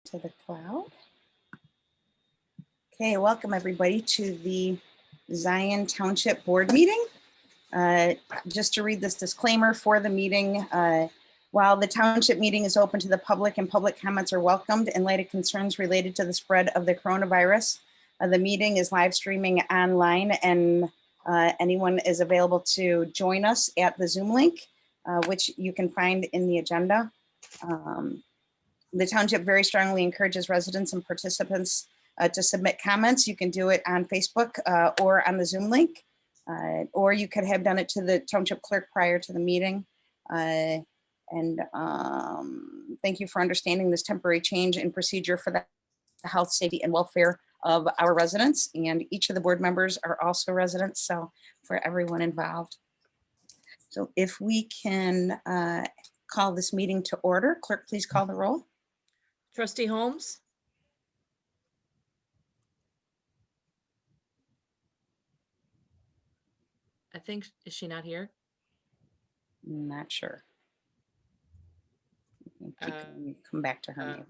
to the cloud. Okay, welcome everybody to the Zion Township Board Meeting. Just to read this disclaimer for the meeting, while the township meeting is open to the public and public comments are welcomed in light of concerns related to the spread of the coronavirus, the meeting is live streaming online and anyone is available to join us at the Zoom link, which you can find in the agenda. The township very strongly encourages residents and participants to submit comments. You can do it on Facebook or on the Zoom link, or you could have done it to the township clerk prior to the meeting. Thank you for understanding this temporary change in procedure for the health, safety, and welfare of our residents. And each of the board members are also residents, so for everyone involved. So if we can call this meeting to order, clerk, please call the roll. Trustee Holmes? I think, is she not here? Not sure. Come back to her. Maybe.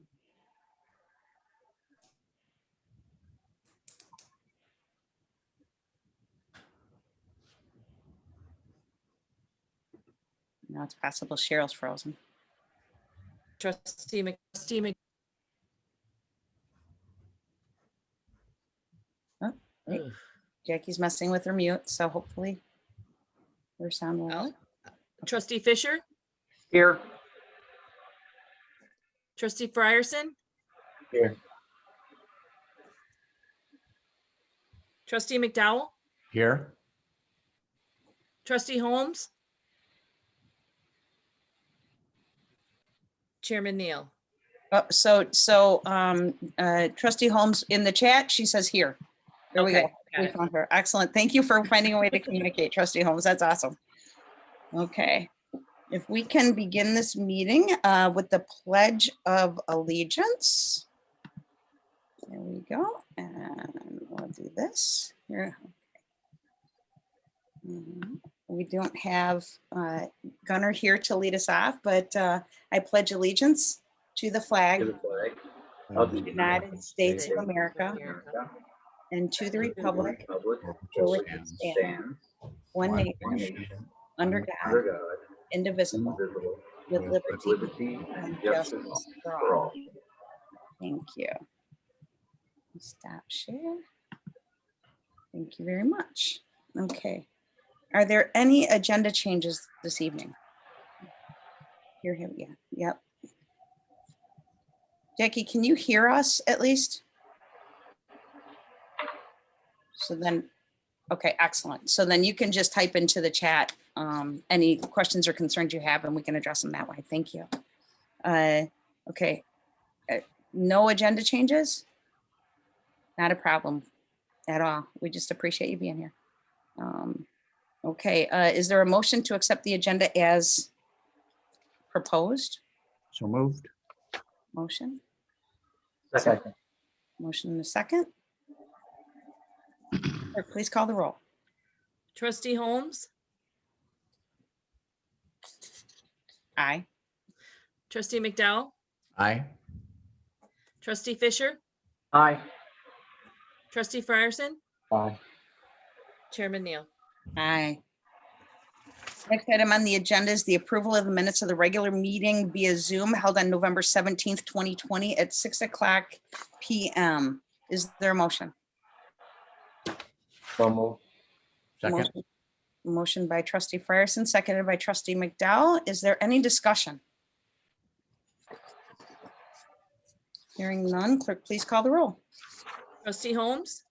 Now it's possible Cheryl's frozen. Trustee Oh, wait. Jackie's messing with her mute, so hopefully her sound will work. Trustee Fisher? Here. Trustee Frierson? Here. Trustee McDowell? Here. Trustee Holmes? Chairman Neal? Trustee Holmes in the chat, she says here. There we go. We found her. Excellent. Thank you for finding a way to communicate, Trustee Holmes. That's awesome. Okay. If we can begin this meeting with the Pledge of Allegiance. There we go. And we'll do this here. We don't have Gunnar here to lead us off, but I pledge allegiance to the flag of the United States of America and to the republic for which it stands, one nation, under God, indivisible, with liberty and justice for all. Thank you. Stop share. Thank you very much. Okay. Are there any agenda changes this evening? Here, yeah, yep. Jackie, can you hear us at least? So then, okay, excellent. So then you can just type into the chat any questions or concerns you have and we can address them that way. Thank you. Okay, no agenda changes? Not a problem at all. We just appreciate you being here. Okay, is there a motion to accept the agenda as proposed? So moved. Motion? Second. Motion in a second. Clerk, please call the roll. Trustee Holmes? Aye. Trustee McDowell? Aye. Trustee Fisher? Aye. Trustee Frierson? Aye. Chairman Neal? Aye. Next item on the agenda is the approval of the minutes of the regular meeting via Zoom held on November 17th, 2020 at 6:00 p.m. Is there a motion? So moved. Second. Motion by Trustee Frierson, seconded by Trustee McDowell. Is there any discussion? Hearing none, clerk, please call the roll. Trustee Holmes?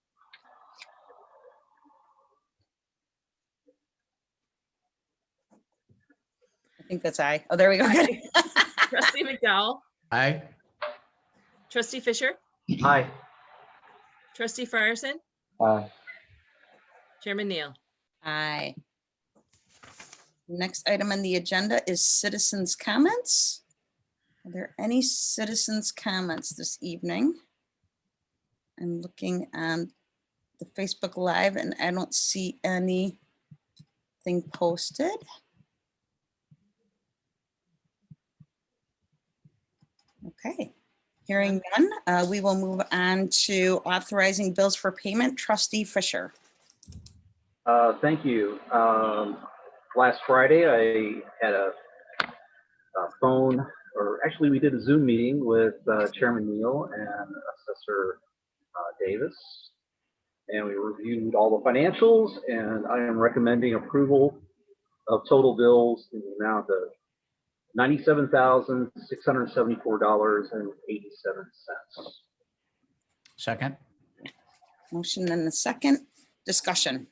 I think that's aye. Oh, there we go. Trustee McDowell? Aye. Trustee Fisher? Aye. Trustee Frierson? Aye. Chairman Neal? Aye. Next item on the agenda is citizens' comments. Are there any citizens' comments this evening? I'm looking on the Facebook Live and I don't see anything posted. Okay. Hearing none, we will move on to authorizing bills for payment. Trustee Fisher. Thank you. Last Friday, I had a phone, or actually we did a Zoom meeting with Chairman Neal and Assessor Davis, and we reviewed all the financials, and I am recommending approval of total bills in the amount of $97,674.87. Second. Motion and a second. Discussion.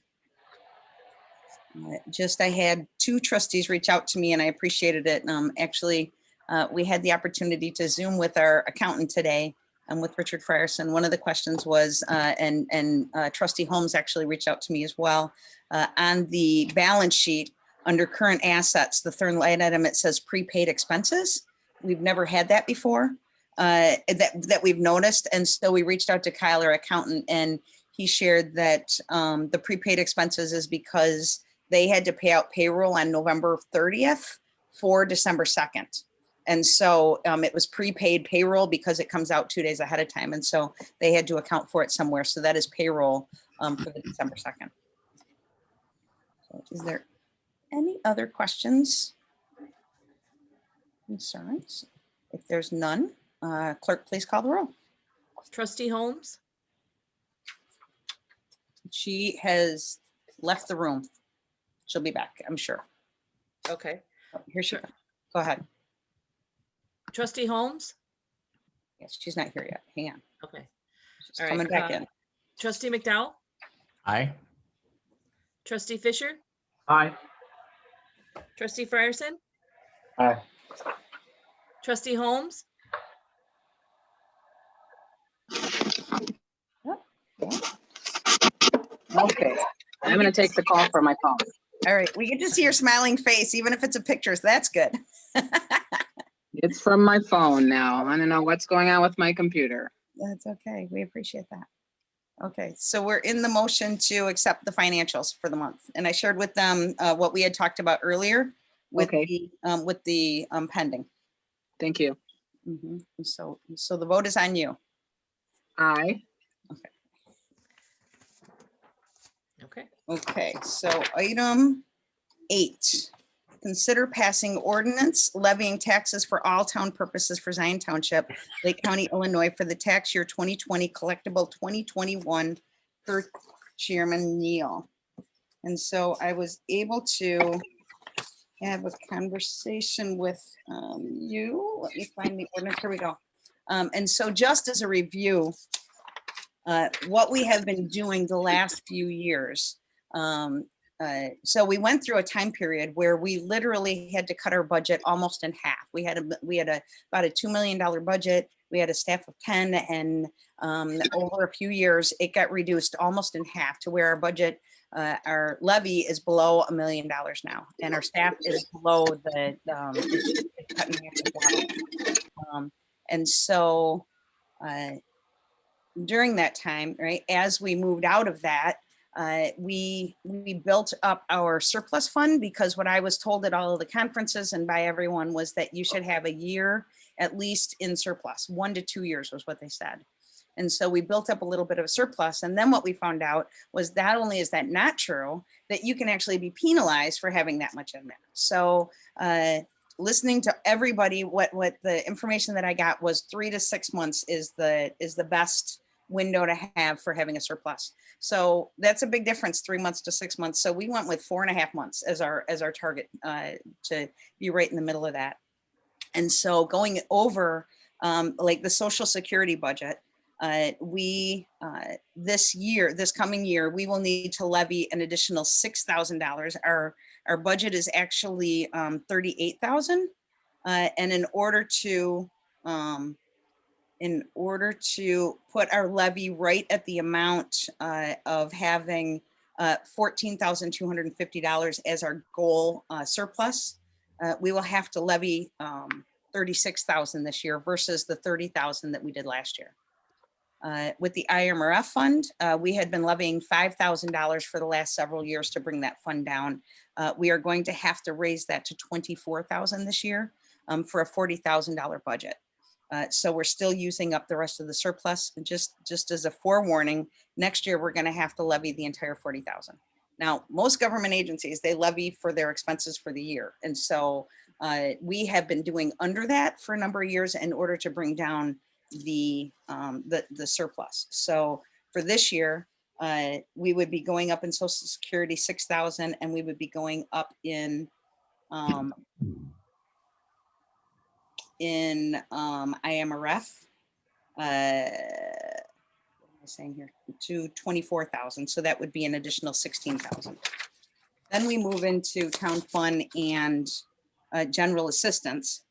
I had two trustees reach out to me and I appreciated it. Actually, we had the opportunity to Zoom with our accountant today and with Richard Frierson. One of the questions was, Trustee Holmes actually reached out to me as well, on the balance sheet under current assets, the third line item, it says prepaid expenses. We've never had that before, that we've noticed. And so we reached out to Kyle, our accountant, and he shared that the prepaid expenses is because they had to pay out payroll on November 30th for December 2nd. And so it was prepaid payroll because it comes out 2 days ahead of time. And so they had to account for it somewhere. So that is payroll for the December 2nd. So is there any other questions? Concerns? If there's none, clerk, please call the roll. Trustee Holmes, She has left the room. She'll be back, I'm sure. okay. Oh, here she goes. Go ahead. Trustee Holmes, Yes, she's not here yet. Hang on. okay. She's All right, coming back in. Trustee McDowell, Aye. Trustee Fisher, Aye. Trustee Frierson, Aye. Trustee Holmes, Okay, I'm gonna take the call from my phone. All right, we get to see your smiling face, even if it's a picture, so that's good. It's from my phone now. I don't know what's going on with my computer. That's okay. We appreciate that. Okay, so we're in the motion to accept the financials for the month. And I shared with them what we had talked about earlier with Okay. the pending. Thank you. Mhm. So the vote is on you. Aye. okay. Okay, so item 8, consider passing ordinance levying taxes for all town purposes for Zion Township, Lake County, Illinois for the tax year 2020 collectible 2021 per Chairman Neal. And so I was able to have a conversation with you. Let me find the ordinance. Here we go. And so just as a review, what we have been doing the last few years. So we went through a time period where we literally had to cut our budget almost in half. We had about a $2 million budget. We had a staff of 10, and over a few years, it got reduced almost in half to where our budget, our levy is below $1 million now, and our staff is below the it's cut in half as well. And so during that time, right, as we moved out of that, we built up our surplus fund, because what I was told at all of the conferences and by everyone was that you should have a year at least in surplus. 1 to 2 years was what they said. And so we built up a little bit of a surplus. And then what we found out was not only is that not true, that you can actually be penalized for having that much in there. So listening to everybody, what the information that I got was 3 to 6 months is the best window to have for having a surplus. So that's a big difference, 3 months to 6 months. So we went with 4.5 months as our target to be right in the middle of that. And so going over like the Social Security budget, this coming year, we will need to levy an additional $6,000. Our budget is actually $38,000, and in order to put our levy right at the amount of having $14,250 as our goal surplus, we will have to levy $36,000 this year versus the $30,000 that we did last year. With the IMRF fund, we had been levying $5,000 for the last several years to bring that fund down. We are going to have to raise that to $24,000 this year for a $40,000 budget. So we're still using up the rest of the surplus. And just as a forewarning, next year, we're going to have to levy the entire 40,000. Now, most government agencies, they levy for their expenses for the year. And so we have been doing under that for a number of years in order to bring down the surplus. So for this year, we would be going up in Social Security 6,000, and we would be going up in IMRF. What am I saying here? To 24,000. So that would be an additional 16,000. Then we move into town fund and general assistance.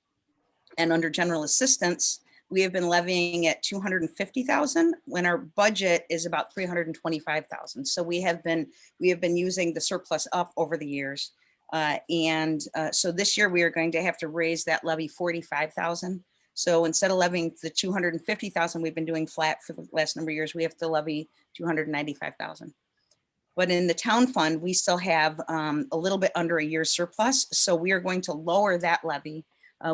And under general assistance, we have been levying at 250,000 when our budget is about 325,000. So we have been using the surplus up over the years. So this year we are going to have to raise that levy 45,000. So instead of levying the 250,000 we've been doing flat for the last number of years, we have to levy 295,000. But in the town fund, we still have a little bit under a year's surplus. So we are going to lower that levy.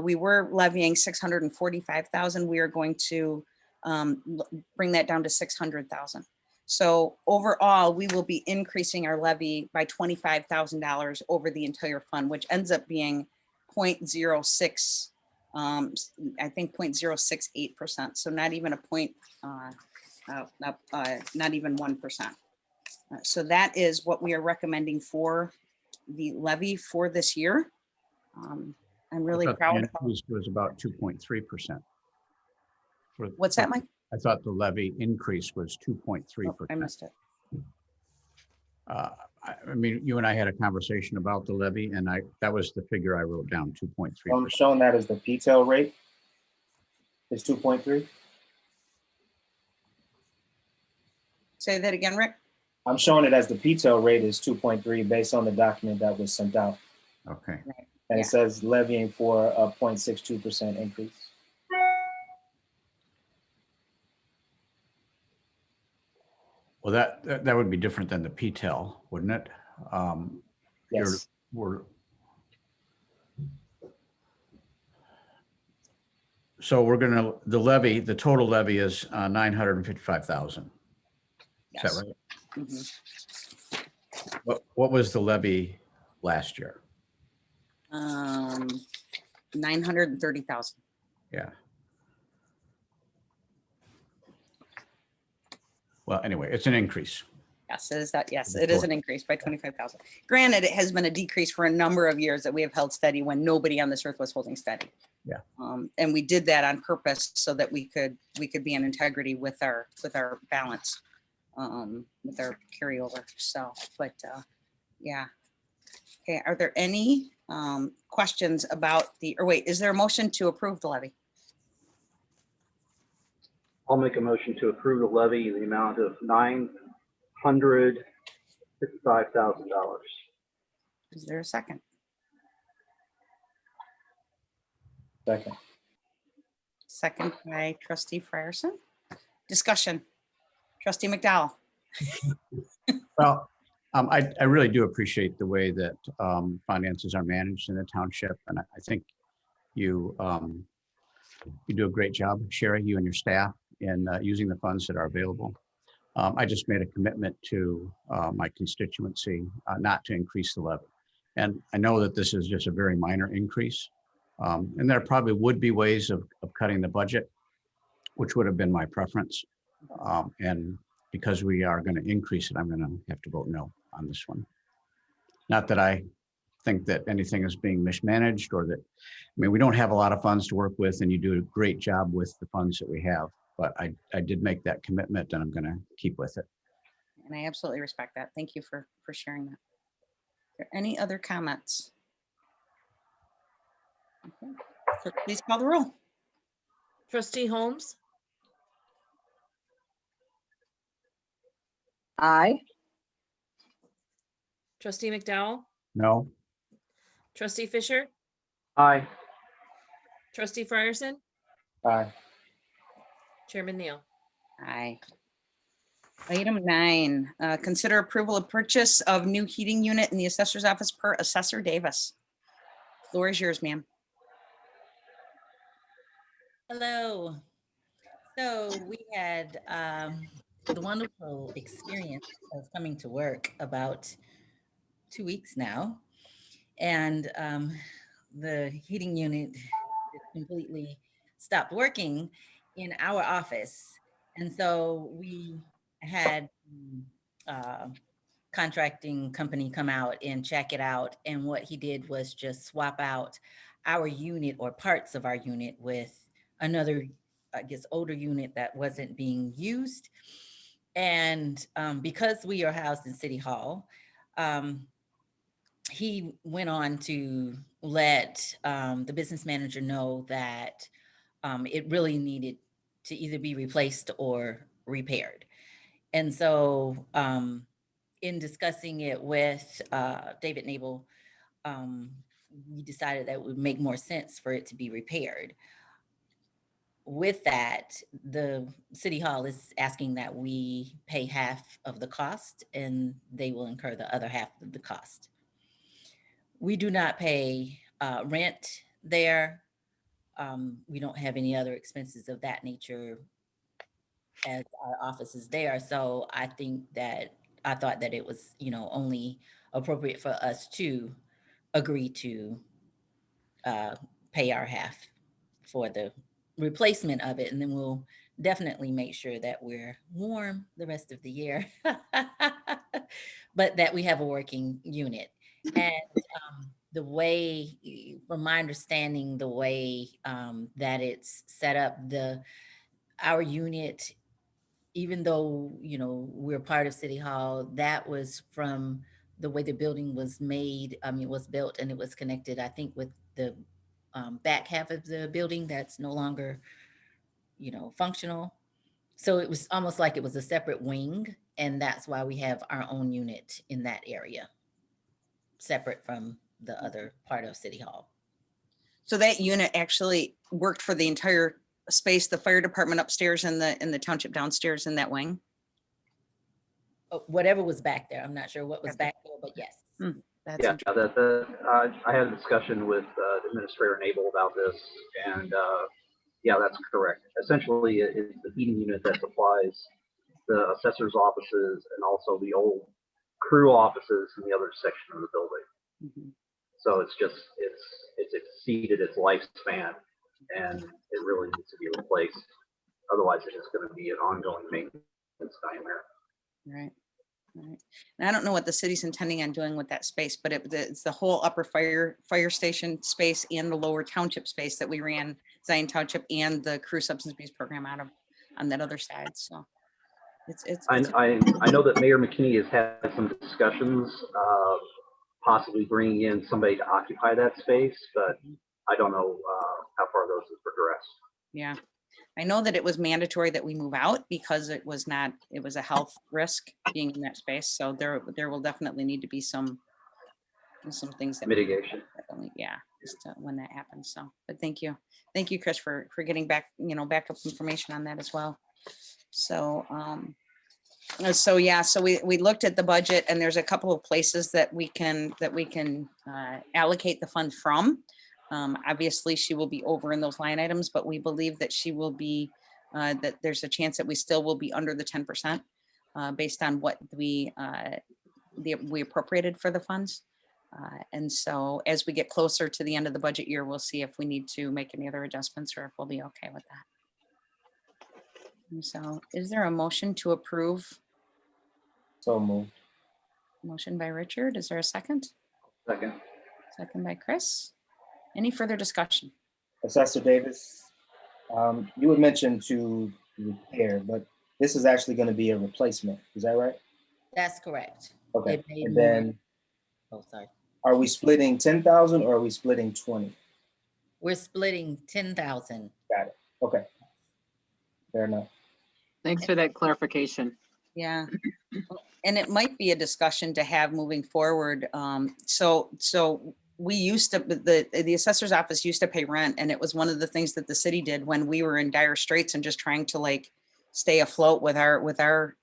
We were levying 645,000. We are going to bring that down to 600,000. So overall, we will be increasing our levy by $25,000 over the entire fund, which ends up being 0.06, I think 0.068%. So not even a point, not even 1%. So that is what we are recommending for the levy for this year. I'm really proud. The increase was about 2.3%. What's that, Mike? I thought the levy increase was 2.3%. Oh, I missed it. I mean, you and I had a conversation about the levy, and that was the figure I wrote down, 2.3%. I'm showing that as the P-tail rate is 2.3. Say that again, Rick. I'm showing it as the P-tail rate is 2.3 based on the document that was sent out. Okay. And it says levying for a 0.62% increase. Well, that would be different than the P-tail, wouldn't it? Yes. So we're gonna, the total levy is 955,000. Yes. Is that right? Mm-hmm. What was the levy last year? 930,000. Yeah. Well, anyway, it's an increase. Yes, it is that. Yes, it is an increase by 25,000. Granted, it has been a decrease for a number of years that we have held steady when nobody on this earth was holding steady. Yeah. And we did that on purpose so that we could be in integrity with our balance, with our carryover. So, but yeah. Okay. Are there any questions about is there a motion to approve the levy? I'll make a motion to approve the levy in the amount of $955,000. Is there a second? Second. Second by Trustee Frierson. Discussion. Trustee McDowell. Well, I really do appreciate the way that finances are managed in the township, and I think you do a great job, Sherry, you and your staff, in using the funds that are available. I just made a commitment to my constituency not to increase the levy. And I know that this is just a very minor increase. And there probably would be ways of cutting the budget, which would have been my preference. And because we are going to increase it, I'm going to have to vote no on this one. Not that I think that anything is being mismanaged or that, I mean, we don't have a lot of funds to work with, and you do a great job with the funds that we have. But I did make that commitment, and I'm going to keep with it. And I absolutely respect that. Thank you for sharing that. Are there any other comments? Okay. Clerk, please call the roll. Trustee Holmes, Aye. Trustee McDowell, No? Trustee Fisher, Aye. Trustee Frierson, Aye. Chairman Neal. Aye. Item 9, consider approval of purchase of new heating unit in the assessor's office per Assessor Davis. Floor is yours, ma'am. Hello. So we had the wonderful experience of coming to work about 2 weeks now. And the heating unit completely stopped working in our office. And so we had contracting company come out and check it out. And what he did was just swap out our unit or parts of our unit with another, I guess, older unit that wasn't being used. And because we are housed in City Hall, he went on to let the business manager know that it really needed to either be replaced or repaired. And so in discussing it with David Nabel, we decided that it would make more sense for it to be repaired. With that, the City Hall is asking that we pay half of the cost and they will incur the other half of the cost. We do not pay rent there. We don't have any other expenses of that nature as our office is there. So I thought that it was, only appropriate for us to agree to pay our half for the replacement of it. And then we'll definitely make sure that we're warm the rest of the year, but that we have a working unit. And the way, from my understanding, the way that it's set up, our unit, even though, we're part of City Hall, that was from the way the building was made. It was built and it was connected, I think, with the back half of the building that's no longer, functional. So it was almost like it was a separate wing. And that's why we have our own unit in that area, separate from the other part of City Hall. So that unit actually worked for the entire space, the fire department upstairs and the township downstairs in that wing? Whatever was back there. I'm not sure what was back there, but yes. That's Yeah, interesting. I had a discussion with Administrator Nabel about this, and yeah, that's correct. Essentially, it's the heating unit that supplies the assessor's offices and also the old crew offices in the other section of the building. Mhm. So it's exceeded its lifespan, and it really needs to be replaced. Otherwise, it's just going to be an ongoing maintenance nightmare. Right. And I don't know what the city's intending on doing with that space, but it's the whole upper fire station space and the lower township space that we ran Zion Township and the crew substance abuse program out of on that other side. So I know that Mayor McKinney has had some discussions, possibly bringing in somebody to occupy that space, but I don't know how far those have progressed. yeah. I know that it was mandatory that we move out because it was a health risk being in that space. So there will definitely need to be some things that Mitigation. Yeah, just when that happens. So, but thank you, Chris, for getting backup information on that as well. So, so we looked at the budget, and there's a couple of places that we can allocate the funds from. Obviously, she will be over in those line items, but we believe that she will be, that there's a chance that we still will be under the 10% based on what we appropriated for the funds. And so as we get closer to the end of the budget year, we'll see if we need to make any other adjustments or if we'll be okay with that. And so is there a motion to approve? So moved. Motion by Richard. Is there a second? Second. Second by Chris. Any further discussion? Assessor Davis, you had mentioned to repair, but this is actually going to be a replacement. Is that right? That's correct. Okay. It made And more- then Oh, sorry. are we splitting 10,000 or are we splitting 20? We're splitting 10,000. Got it. Okay. Fair enough. Thanks for that clarification. Yeah. And it might be a discussion to have moving forward. So we used to, the assessor's office used to pay rent, and it was one of the things that the city did when we were in dire straits and just trying to stay afloat with our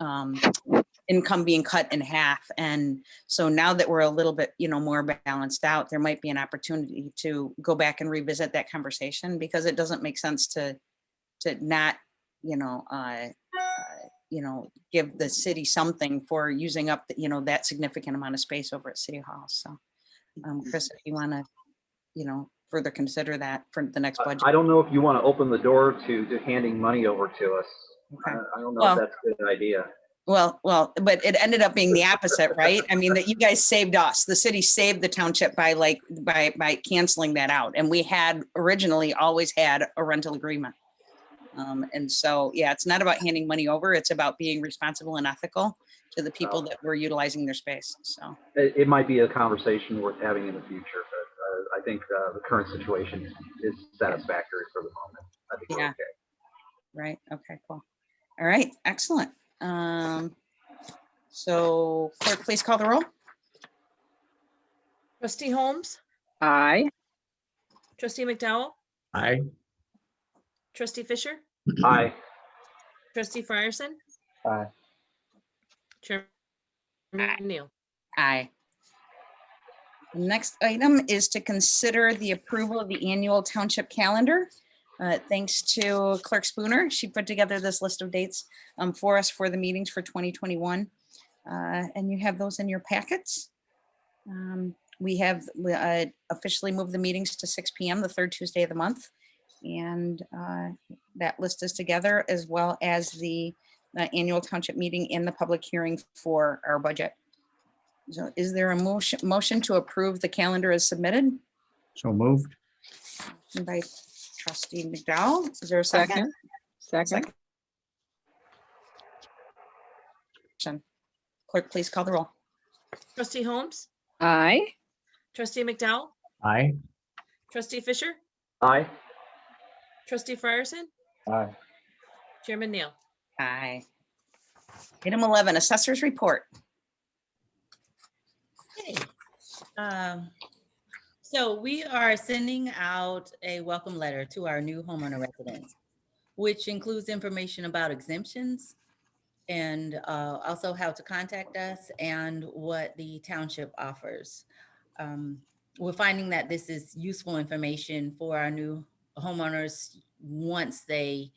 income being cut in half. And so now that we're a little bit, more balanced out, there might be an opportunity to go back and revisit that conversation, because it doesn't make sense to to not, give the city something for using up, that significant amount of space over at City Hall. So, Chris, if you want to, further consider that for the next budget. I don't know if you want to open the door to handing money over to us. Okay. I don't know Well- if that's a good idea. Well, but it ended up being the opposite, right? I mean, that you guys saved us. The city saved the township by canceling that out. And we had originally always had a rental agreement. And so, yeah, it's not about handing money over. It's about being responsible and ethical to the people that were utilizing their space. So It might be a conversation worth having in the future, but I think the current situation is satisfactory for the moment. I think we're Yeah. okay. right. Okay, cool. All right, excellent. So clerk, please call the roll. Trustee Holmes, Aye. trustee McDowell, Aye. trustee Fisher, Aye. trustee Frierson, Aye. Chairman Neal. Aye. The next item is to consider the approval of the annual township calendar. Thanks to Clerk Spooner. She put together this list of dates for us for the meetings for 2021. And you have those in your packets. We have officially moved the meetings to 6 p.m. the third Tuesday of the month. And that list is together, as well as the annual township meeting and the public hearing for our budget. So is there a motion to approve the calendar as submitted? So moved. By trustee McDowell. Is there a second? Second. Clerk, please call the roll. Trustee Holmes, Aye. trustee McDowell, Aye. trustee Fisher, Aye. trustee Frierson, Aye. Chairman Neal. Aye. Item 11, assessors report. Okay. So we are sending out a welcome letter to our new homeowner residents, which includes information about exemptions and also how to contact us and what the township offers. We're finding that this is useful information for our new homeowners once they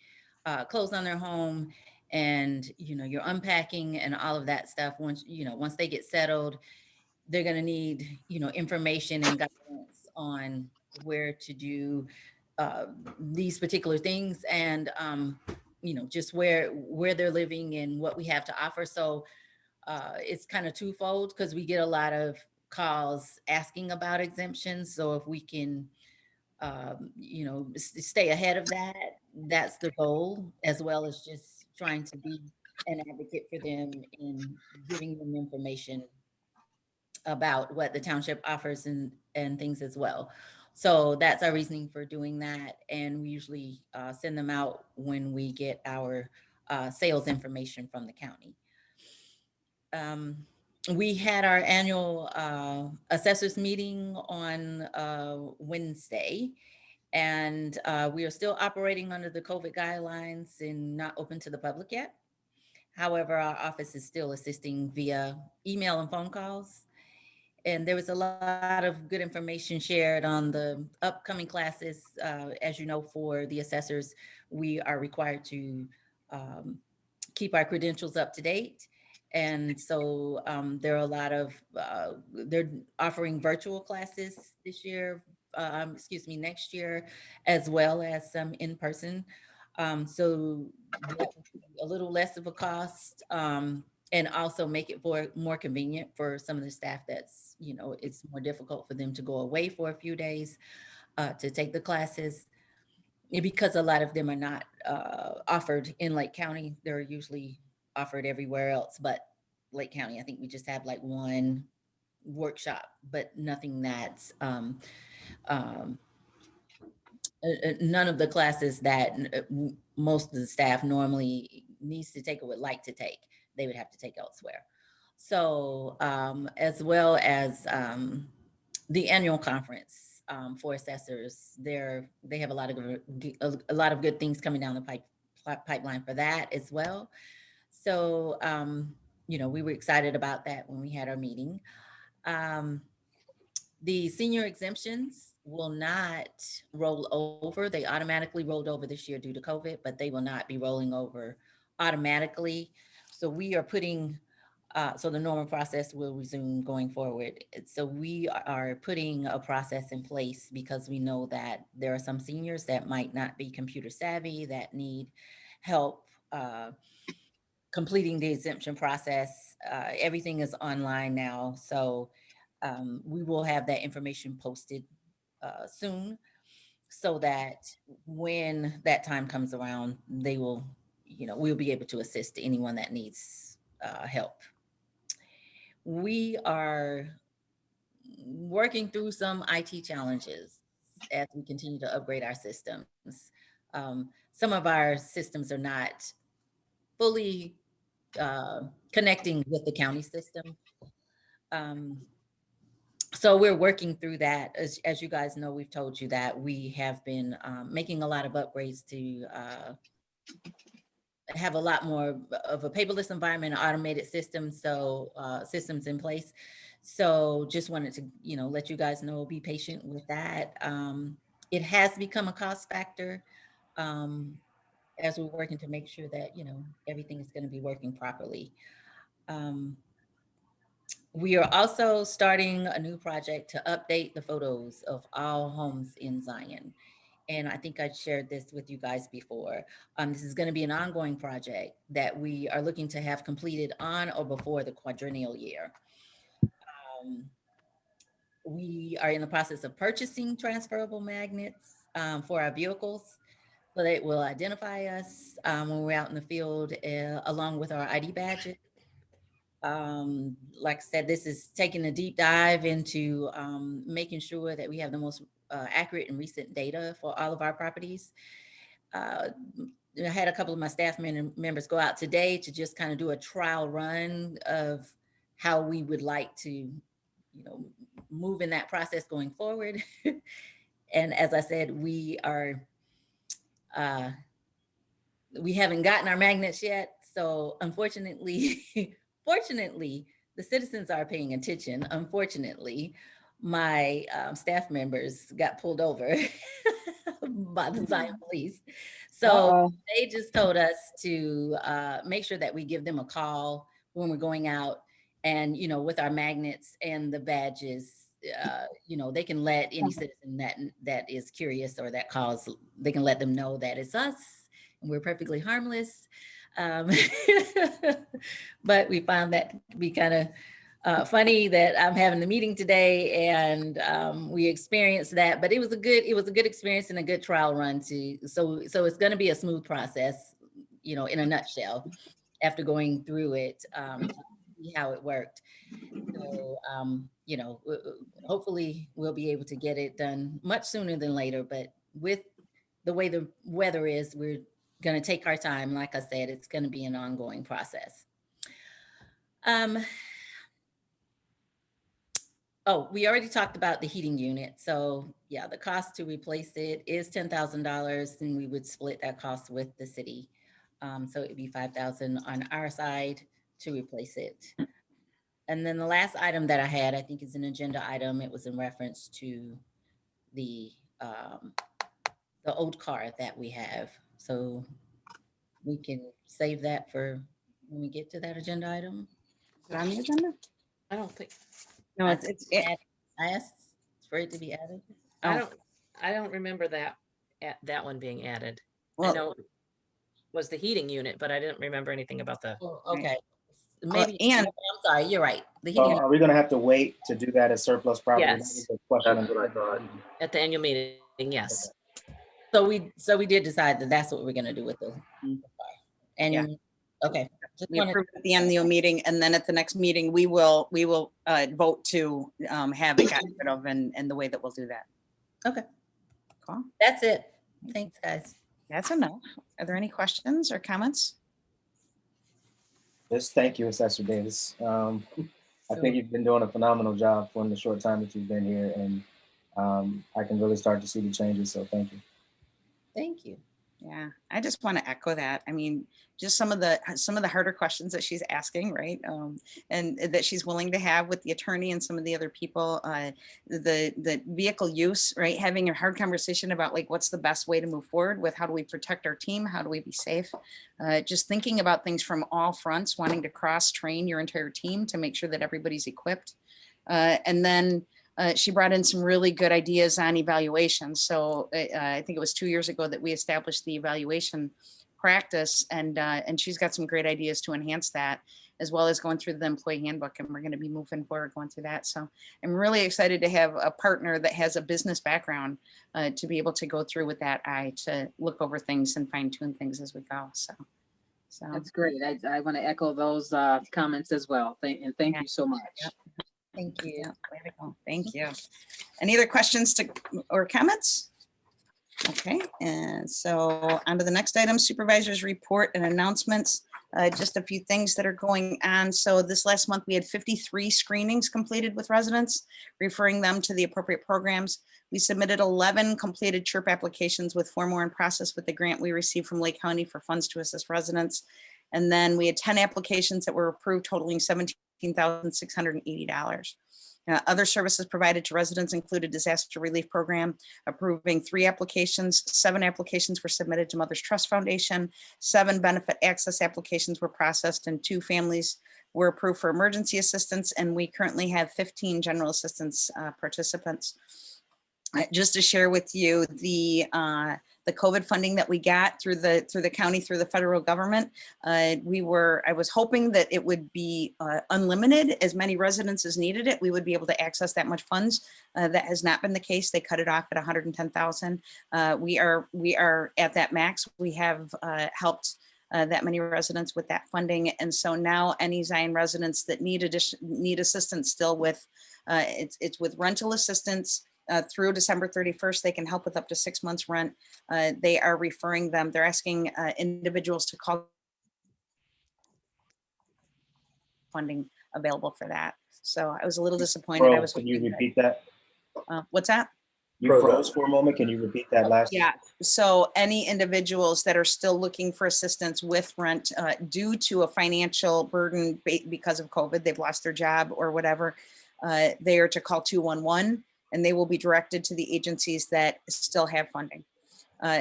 close on their home, and you're unpacking and all of that stuff. Once they get settled, they're going to need information and guidance on where to do these particular things, and just where they're living and what we have to offer. So it's kind of twofold, because we get a lot of calls asking about exemptions. So if we can stay ahead of that, that's the goal, as well as just trying to be an advocate for them in giving them information about what the township offers and things as well. So that's our reasoning for doing that. And we usually send them out when we get our sales information from the county. We had our annual assessors meeting on Wednesday, and we are still operating under the COVID guidelines and not open to the public yet. However, our office is still assisting via email and phone calls. And there was a lot of good information shared on the upcoming classes. As you know, for the assessors, we are required to keep our credentials up to date. And so there are a lot of, they're offering virtual classes this year, next year, as well as some in person. So a little less of a cost, and also make it more convenient for some of the staff that's, it's more difficult for them to go away for a few days to take the classes, because a lot of them are not offered in Lake County. They're usually offered everywhere else, but Lake County, I think we just have like one workshop, but nothing that's none of the classes that most of the staff normally needs to take or would like to take, they would have to take elsewhere. So as well as the annual conference for assessors, they have a lot of good things coming down the pipeline for that as well. So we were excited about that when we had our meeting. The senior exemptions will not roll over. They automatically rolled over this year due to COVID, but they will not be rolling over automatically. So we are putting, so the normal process will resume going forward. So we are putting a process in place because we know that there are some seniors that might not be computer savvy, that need help completing the exemption process. Everything is online now. So we will have that information posted soon so that when that time comes around, they will, we'll be able to assist anyone that needs help. We are working through some IT challenges as we continue to upgrade our systems. Some of our systems are not fully connecting with the county system. So we're working through that. As you guys know, we've told you that we have been making a lot of upgrades to have a lot more of a paperless environment, automated systems, so systems in place. So just wanted to, let you guys know, be patient with that. It has become a cost factor as we're working to make sure that, everything is going to be working properly. We are also starting a new project to update the photos of all homes in Zion. And I think I shared this with you guys before. This is going to be an ongoing project that we are looking to have completed on or before the quadrennial year. We are in the process of purchasing transferable magnets for our vehicles so that it will identify us when we're out in the field along with our ID badges. Like I said, this is taking a deep dive into making sure that we have the most accurate and recent data for all of our properties. I had a couple of my staff members go out today to just kind of do a trial run of how we would like to, move in that process going forward. And as I said, we haven't gotten our magnets yet. So unfortunately, fortunately, the citizens are paying attention. Unfortunately, my staff members got pulled over by the Zion police. So they just told us to make sure that we give them a call when we're going out and, with our magnets and the badges, they can let any citizen that is curious or that calls, they can let them know that it's us and we're perfectly harmless. But we found that to be kind of funny that I'm having the meeting today and we experienced that, but it was a good experience and a good trial run so it's going to be a smooth process, in a nutshell, after going through it, to see how it worked. So, hopefully we'll be able to get it done much sooner than later, but with the way the weather is, we're going to take our time. Like I said, it's going to be an ongoing process. Oh, we already talked about the heating unit. So yeah, the cost to replace it is $10,000 and we would split that cost with the city. So it'd be $5,000 on our side to replace it. And then the last item that I had, I think is an agenda item. It was in reference to the old car that we have. So we can save that for when we get to that agenda item. Is it on the agenda? I don't think, No, I asked for it to be added. I don't remember that one being added. I Well, know it was the heating unit, but I didn't remember anything about the, Oh, okay. Well, Maybe, and- I'm sorry, you're right. The heating, Are we gonna have to wait to do that as surplus property? That Yes. was the question. That's what I thought. at the annual meeting, yes. so we did decide that that's what we're gonna do with the and Yeah. okay. Just we wanted, approved at the annual meeting, and then at the next meeting, we will vote to have it gotten rid of and the way that we'll do that. okay, Cool. that's it. Thanks, guys. That's enough. Are there any questions or comments? Just thank you, Assessor Davis. I think you've been doing a phenomenal job for the short time that you've been here, and I can really start to see the changes. So thank you. Thank you. Yeah, I just want to echo that. I mean, just some of the harder questions that she's asking, right? And that she's willing to have with the attorney and some of the other people. The vehicle use, right? Having a hard conversation about like what's the best way to move forward with, how do we protect our team? How do we be safe? Just thinking about things from all fronts, wanting to cross train your entire team to make sure that everybody's equipped. And then she brought in some really good ideas on evaluation. So I think it was 2 years ago that we established the evaluation practice, and she's got some great ideas to enhance that, as well as going through the employee handbook. And we're going to be moving forward going through that. So I'm really excited to have a partner that has a business background to be able to go through with that eye to look over things and fine tune things as we go. So That's great. I want to echo those comments as well. Thank you so much. Yep. Thank you. Way to go. Thank you. Any other questions or comments? Okay, and so on to the next item, supervisors report and announcements. Just a few things that are going on. So this last month, we had 53 screenings completed with residents, referring them to the appropriate programs. We submitted 11 completed CHIRP applications, with 4 more in process with the grant we received from Lake County for funds to assist residents. And then we had 10 applications that were approved, totaling $17,680. Other services provided to residents included disaster relief program, approving 3 applications. 7 applications were submitted to Mother's Trust Foundation. 7 benefit access applications were processed, and 2 families were approved for emergency assistance. And we currently have 15 general assistance participants. Just to share with you the COVID funding that we got through the county, through the federal government. I was hoping that it would be unlimited, as many residents as needed it. We would be able to access that much funds. That has not been the case. They cut it off at 110,000. We are at that max. We have helped that many residents with that funding. And so now any Zion residents that need assistance still with, it's with rental assistance, through December 31st, they can help with up to 6 months rent. They are referring them, they're asking individuals to call funding available for that. So I was a little disappointed. I was Can you hoping repeat that? what's that? You froze for a moment. Can you repeat that last? Yeah, so any individuals that are still looking for assistance with rent due to a financial burden because of COVID, they've lost their job or whatever, they are to call 211. And they will be directed to the agencies that still have funding.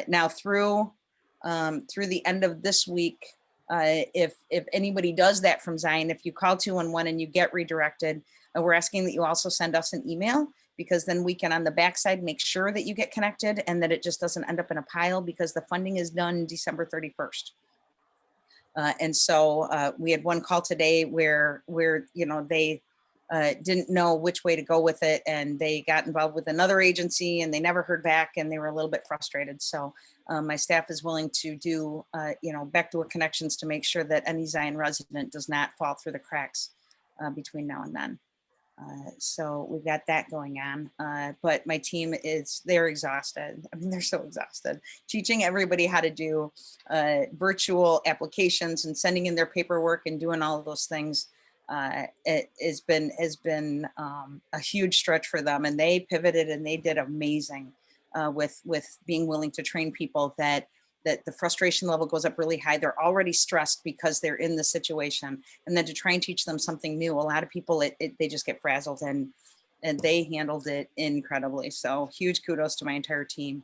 Now through the end of this week, if anybody does that from Zion, if you call 211 and you get redirected, we're asking that you also send us an email, because then we can on the backside make sure that you get connected and that it just doesn't end up in a pile, because the funding is done December 31st. And so we had one call today where they didn't know which way to go with it, and they got involved with another agency and they never heard back, and they were a little bit frustrated. So my staff is willing to do backdoor connections to make sure that any Zion resident does not fall through the cracks between now and then. So we've got that going on, but my team they're exhausted. I mean, they're so exhausted teaching everybody how to do virtual applications and sending in their paperwork and doing all of those things. It has been a huge stretch for them, and they pivoted and they did amazing with being willing to train people that the frustration level goes up really high. They're already stressed because they're in the situation, and then to try and teach them something new, a lot of people they just get frazzled, and they handled it incredibly. So huge kudos to my entire team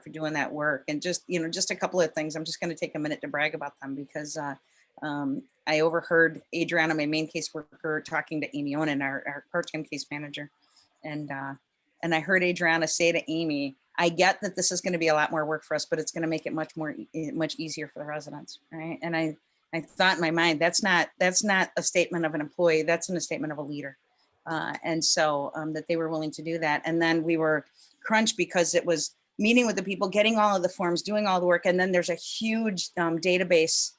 for doing that work. And just a couple of things. I'm just going to take a minute to brag about them, because I overheard Adriana, my main caseworker, talking to Amy Onan, our part-time case manager. And I heard Adriana say to Amy, I get that this is going to be a lot more work for us, but it's going to make it much easier for the residents, right? And I thought in my mind, that's not a statement of an employee, that's a statement of a leader. And so that they were willing to do that. And then we were crunched because it was meeting with the people, getting all of the forms, doing all the work. And then there's a huge database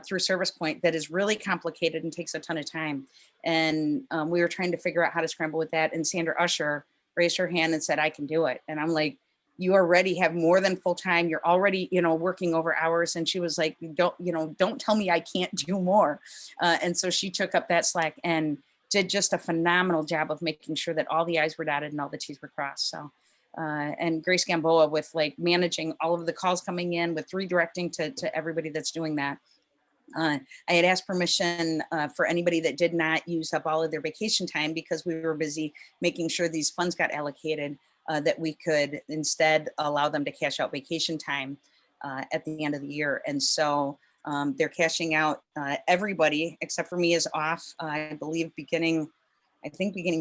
through Service Point that is really complicated and takes a ton of time. And we were trying to figure out how to scramble with that. And Sandra Usher raised her hand and said, I can do it. And I'm like, you already have more than full time. You're already, working over hours. And she was like, don't tell me I can't do more. And so she took up that slack and did just a phenomenal job of making sure that all the I's were dotted and all the T's were crossed. So and Grace Gamboa with like managing all of the calls coming in, with redirecting to everybody that's doing that. I had asked permission for anybody that did not use up all of their vacation time, because we were busy making sure these funds got allocated, that we could instead allow them to cash out vacation time at the end of the year. And so they're cashing out. Everybody except for me is off, I believe, beginning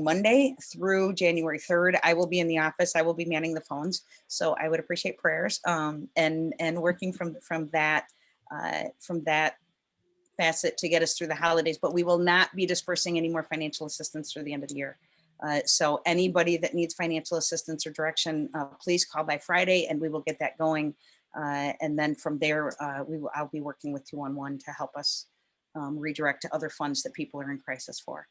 Monday through January 3rd. I will be in the office. I will be manning the phones. So I would appreciate prayers and working from that facet to get us through the holidays. But we will not be dispersing any more financial assistance through the end of the year. So anybody that needs financial assistance or direction, please call by Friday and we will get that going. And then from there, I'll be working with 211 to help us redirect to other funds that people are in crisis for.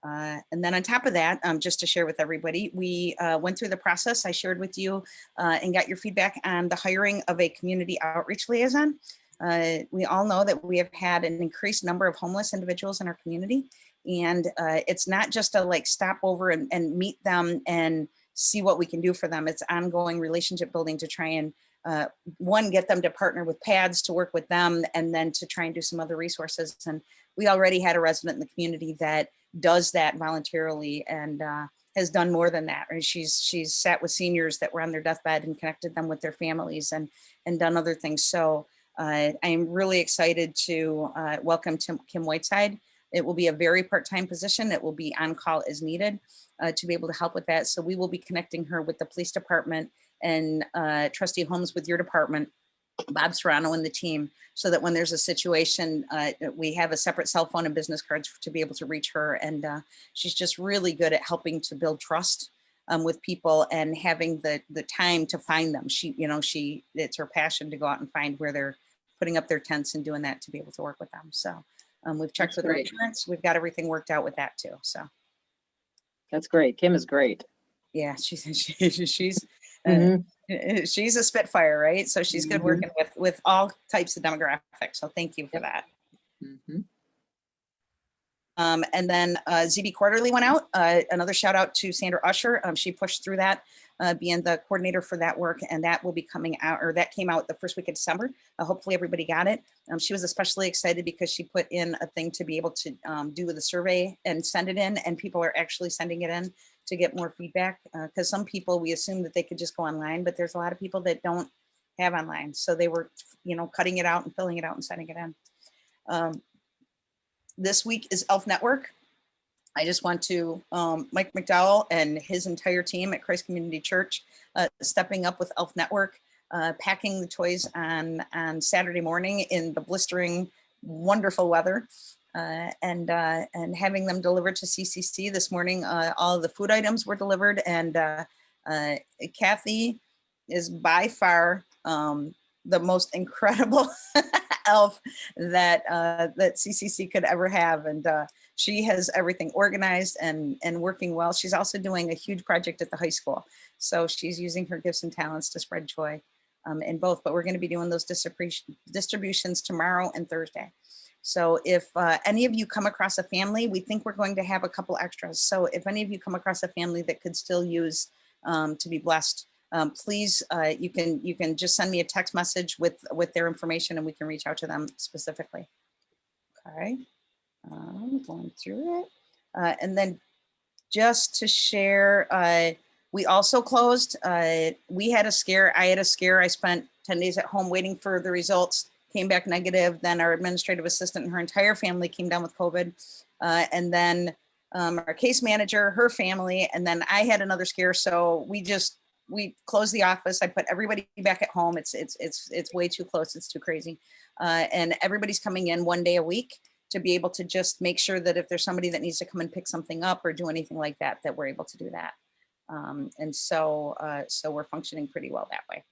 And then on top of that, just to share with everybody, we went through the process I shared with you and got your feedback on the hiring of a community outreach liaison. We all know that we have had an increased number of homeless individuals in our community. And it's not just a like stop over and meet them and see what we can do for them. It's ongoing relationship building to try and one, get them to partner with PADS to work with them, and then to try and do some other resources. And we already had a resident in the community that does that voluntarily and has done more than that. Or she's sat with seniors that were on their deathbed and connected them with their families and done other things. So I'm really excited to welcome Kim Whiteside. It will be a very part-time position. It will be on call as needed to be able to help with that. So we will be connecting her with the police department and Trustee Holmes with your department, Bob Serrano and the team, so that when there's a situation, we have a separate cell phone and business cards to be able to reach her. And she's just really good at helping to build trust with people and having the time to find them. It's her passion to go out and find where they're putting up their tents and doing that to be able to work with them. So we've checked with our insurance. We've got everything worked out with that too. So that's great. Kim is great. Yeah, she's a Spitfire, right? So she's good working with all types of demographics. So thank you for that. And then ZB Quarterly went out. Another shout out to Sandra Usher. She pushed through that, being the coordinator for that work, and that will be coming out, or that came out the first week of December. Hopefully everybody got it. She was especially excited because she put in a thing to be able to do the survey and send it in, and people are actually sending it in to get more feedback. Because some people, we assume that they could just go online, but there's a lot of people that don't have online. So they were, cutting it out and filling it out and sending it in. This week is ELF Network. I just want to, Mike McDowell and his entire team at Christ Community Church stepping up with ELF Network, packing the toys on Saturday morning in the blistering, wonderful weather, and having them delivered to CCC this morning. All of the food items were delivered, and Kathy is by far the most incredible elf that CCC could ever have, and she has everything organized and working well. She's also doing a huge project at the high school, so she's using her gifts and talents to spread joy in both. But we're going to be doing those distributions tomorrow and Thursday. So if any of you come across a family, we think we're going to have a couple extras. So if any of you come across a family that could still use to be blessed, please, you can just send me a text message with their information and we can reach out to them specifically. Okay, going through it. And then just to share, we also closed, we had a scare, I had a scare. I spent 10 days at home waiting for the results, came back negative. Then our administrative assistant and her entire family came down with COVID. And then our case manager, her family, and then I had another scare. So we closed the office. I put everybody back at home. It's way too close. It's too crazy. And everybody's coming in one day a week to be able to just make sure that if there's somebody that needs to come and pick something up or do anything like that, that we're able to do that. And so we're functioning pretty well that way.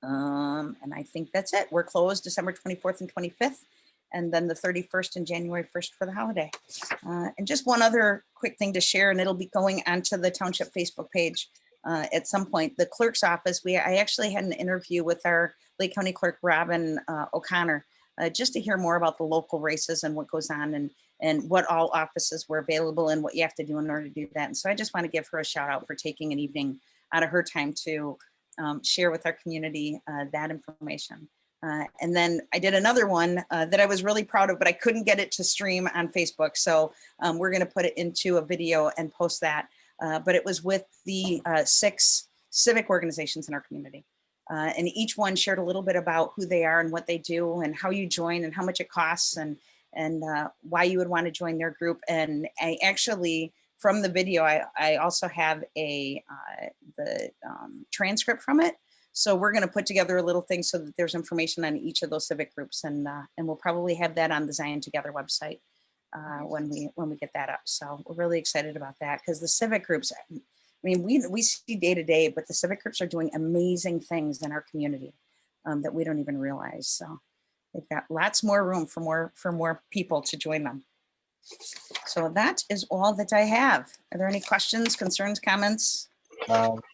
And I think that's it. We're closed December 24th and 25th, and then the 31st and January 1st for the holiday. And just one other quick thing to share, and it'll be going onto the Township Facebook page at some point. The clerk's office, I actually had an interview with our Lake County Clerk, Robin O'Connor, just to hear more about the local races and what goes on and what all offices were available and what you have to do in order to do that. And so I just want to give her a shout out for taking an evening out of her time to share with our community that information. And then I did another one that I was really proud of, but I couldn't get it to stream on Facebook. So we're going to put it into a video and post that. But it was with the 6 civic organizations in our community. And each one shared a little bit about who they are and what they do and how you join and how much it costs and why you would want to join their group. And I actually, from the video, I also have the transcript from it. So we're going to put together a little thing so that there's information on each of those civic groups, and we'll probably have that on the Zion Together website when we get that up. So we're really excited about that, because the civic groups, I mean, we see day to day, but the civic groups are doing amazing things in our community that we don't even realize. So they've got lots more room for more people to join them. So that is all that I have. Are there any questions, concerns, comments?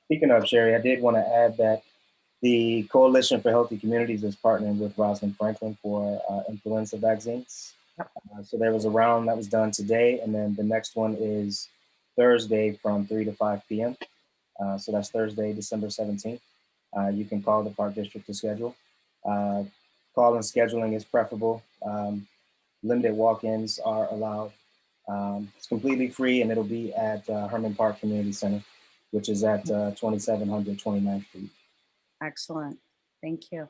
Speaking of, Sherry, I did want to add that the Coalition for Healthy Communities is partnering with Rosalind Franklin for influenza vaccines. Yep. So there was a round that was done today, and then the next one is Thursday from 3 to 5 p.m. So that's Thursday, December 17th. You can call the Park District to schedule. Call and scheduling is preferable. Limited walk-ins are allowed. It's completely free, and it'll be at Herman Park Community Center, which is at 2700 29th Street. Excellent. Thank you.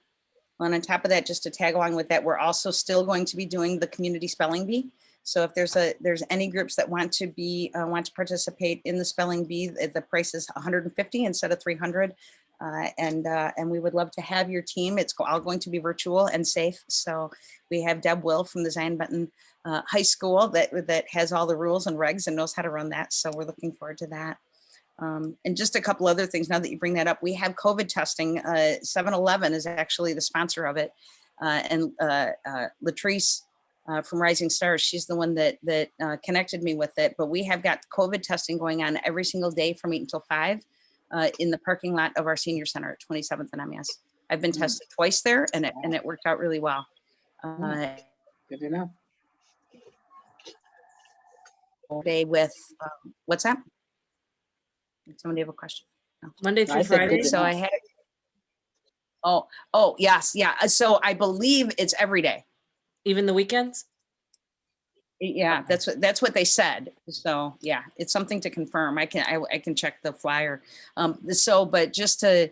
Well, and on top of that, just to tag along with that, we're also still going to be doing the community spelling bee. So if there's any groups that want to participate in the spelling bee, the price is $150 instead of $300. And we would love to have your team. It's all going to be virtual and safe. So we have Deb Will from the Zion Benton High School that has all the rules and regs and knows how to run that. So we're looking forward to that. And just a couple other things now that you bring that up, we have COVID testing. 7-Eleven is actually the sponsor of it. And Latrice from Rising Stars, she's the one that connected me with it. But we have got COVID testing going on every single day from 8 until 5 in the parking lot of our senior center at 27th and MS. I've been tested twice there, and it worked out really well. Good to know. Day with, what's that? Did somebody have a question? No. Monday through I said Friday? good. So I had, oh, yes, yeah. So I believe it's every day. Even the weekends? Yeah, that's what they said. So yeah, it's something to confirm. I can check the flyer. But just to,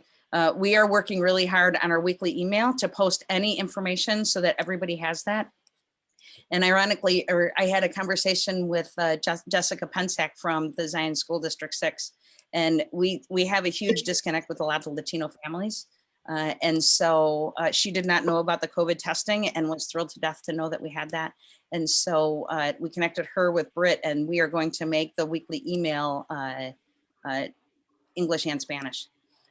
we are working really hard on our weekly email to post any information so that everybody has that. And ironically, I had a conversation with Jessica Pensack from the Zion School District 6, and we have a huge disconnect with a lot of Latino families. And so she did not know about the COVID testing and was thrilled to death to know that we had that. And so we connected her with Britt, and we are going to make the weekly email English and Spanish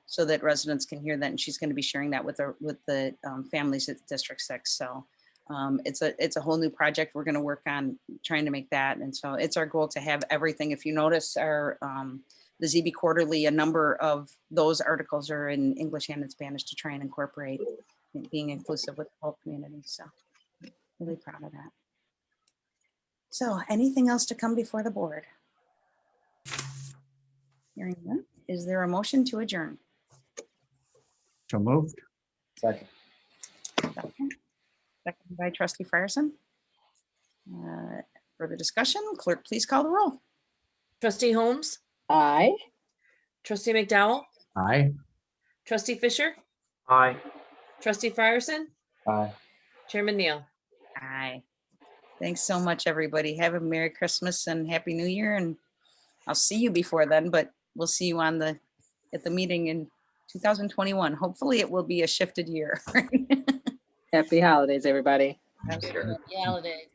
so that residents can hear that. And she's going to be sharing that with the families at District 6. So it's a whole new project we're going to work on trying to make that. And so it's our goal to have everything. If you notice our the ZB Quarterly, a number of those articles are in English and in Spanish to try and incorporate being inclusive with the whole community. So really proud of that. So anything else to come before the board? Hearing none, is there a motion to adjourn? So moved. Second. Second by Trustee Frierson. Further discussion, clerk, please call the roll. Trustee Holmes? Aye. Trustee McDowell? Aye. Trustee Fisher? Aye. Trustee Frierson? Aye. Chairman Neal? Aye. Thanks so much, everybody. Have a Merry Christmas and Happy New Year. And I'll see you before then, but we'll see you at the meeting in 2021. Hopefully it will be a shifted year. Happy holidays, everybody. Absolutely. Happy holidays.